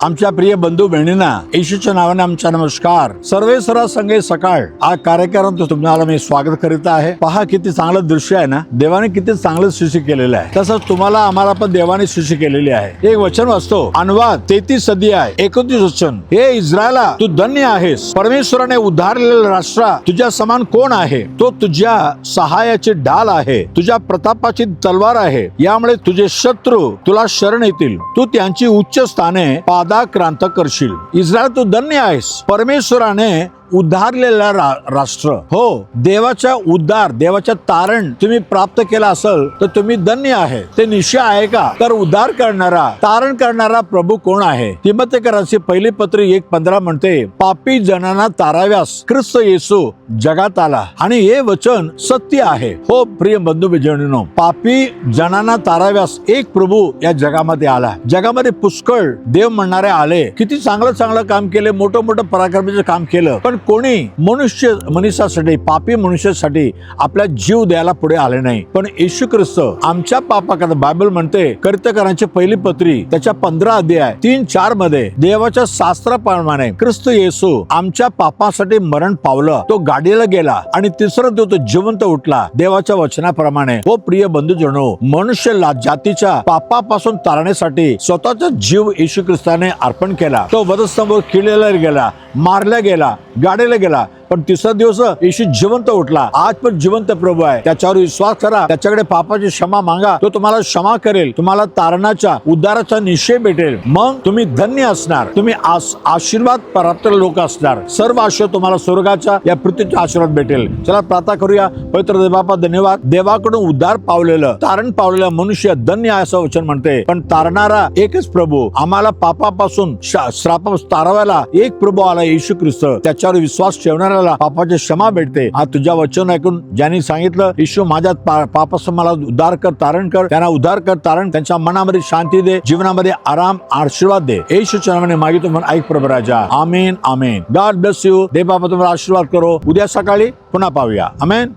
आमच्या प्रिय बंधू बहिणींना येशूच्या नावाने आमचा नमस्कार. सर्वे सरा संगे सकाळ हा कार्यक्रम तुम्हाला मी स्वागत करीत आहे. पहा किती चांगलं दृश्य आहे ना. देवाने किती चांगलं सृष्टी केलेलं आहे. तसंच तुम्हाला आम्हाला पण देवाने सृष्टी केलेली आहे. एक वचन वाचतो, अनुवाद 33 अध्याय 29 वचन. हे इस्रायला, तू धन्य आहेस. परमेश्वराने उद्धारलेलं राष्ट्र तुझ्या समान कोण आहे? तो तुझ्या सहाय्याची ढाल आहे, तुझ्या प्रतापाची तलवार आहे. यामुळे तुझे शत्रू तुला शरण येतील, तू त्यांची उच्च स्थाने पादाक्रांत करशील. इस्रायल, तू धन्य आहेस. परमेश्वराने उद्धारलेला राष्ट्र, हो, देवाचा उद्धार, देवाचा तारण तुम्ही प्राप्त केला असेल तर तुम्ही धन्य आहे. ते निश्चय आहे का? तर उद्धार करणारा, तारण करणारा प्रभू कोण आहे? तिमोथेकरांची पहिली पत्री 1:15 म्हणते, पापी जनांना ताराव्यास ख्रिस्त येशू जगात आला आणि हे वचन सत्य आहे. हो प्रिय बंधू भगिनींनो, पापी जनांना ताराव्यास एक प्रभू या जगामध्ये आला. जगामध्ये पुष्कळ देव म्हणणारे आले, किती चांगलं काम केले, मोठं पराक्रमाचं काम केलं, पण कोणी मनुष्यासाठी, पापी मनुष्यासाठी आपला जीव द्यायला पुढे आले नाही. पण येशू ख्रिस्त आमच्या पापाकरता, बायबल म्हणते कीर्तकारांची पहिली पत्री त्याच्या 15 अध्याय 3-4 मध्ये देवाच्या शास्त्राप्रमाणे ख्रिस्त येशू आमच्या पापासाठी मरण पावलं, तो गाडीला गेला आणि तिसरा दिवस तो जिवंत उठला देवाच्या वचनाप्रमाणे. हो प्रिय बंधूजनो, मनुष्य जातीच्या पापापासून तारण्यासाठी स्वतःचा जीव येशू ख्रिस्ताने अर्पण केला. तो वधस्तंभावर खिळलेला गेला, मारला गेला, गाडीला गेला, पण तिसरा दिवस येशू जिवंत उठला. आज पण जिवंत प्रभू आहे. त्याच्यावर विश्वास करा, त्याच्याकडे पापाची क्षमा मागा, तो तुम्हाला क्षमा करेल, तुम्हाला तारणाचा, उद्धाराचा निश्चय भेटेल. मग तुम्ही धन्य असणार, तुम्ही आशीर्वाद प्राप्त लोक असणार. सर्व आशीर्वाद तुम्हाला स्वर्गाचा, या पृथ्वीचा आशीर्वाद भेटेल. चला प्रार्थना करूया. पवित्र देवबापा, धन्यवाद. देवाकडून उद्धार पावलेलं, तारण पावलेलं मनुष्य धन्य आहे असं वचन म्हणते. पण तारणारा एकच प्रभू, आम्हाला पापापासून, श्रापापासून तारवायला एक प्रभू आला, येशू ख्रिस्त. त्याच्यावर विश्वास ठेवणारा पापाची क्षमा भेटते. हा तुझ्या वचन ऐकून ज्यांनी सांगितलं, येशू माझ्या पापापासून मला उद्धार कर, तारण कर, त्यांना उद्धार कर, तारण, त्यांच्या मनामध्ये शांती दे, जीवनामध्ये आराम, आशीर्वाद दे. येशूच्या नावाने मागितो म्हणून ऐक प्रभू राजा. आमेन, आमेन. God bless you. देव बाबा तुम्हाला आशीर्वाद करो. उद्या सकाळी पुन्हा पाहूया. आमेन.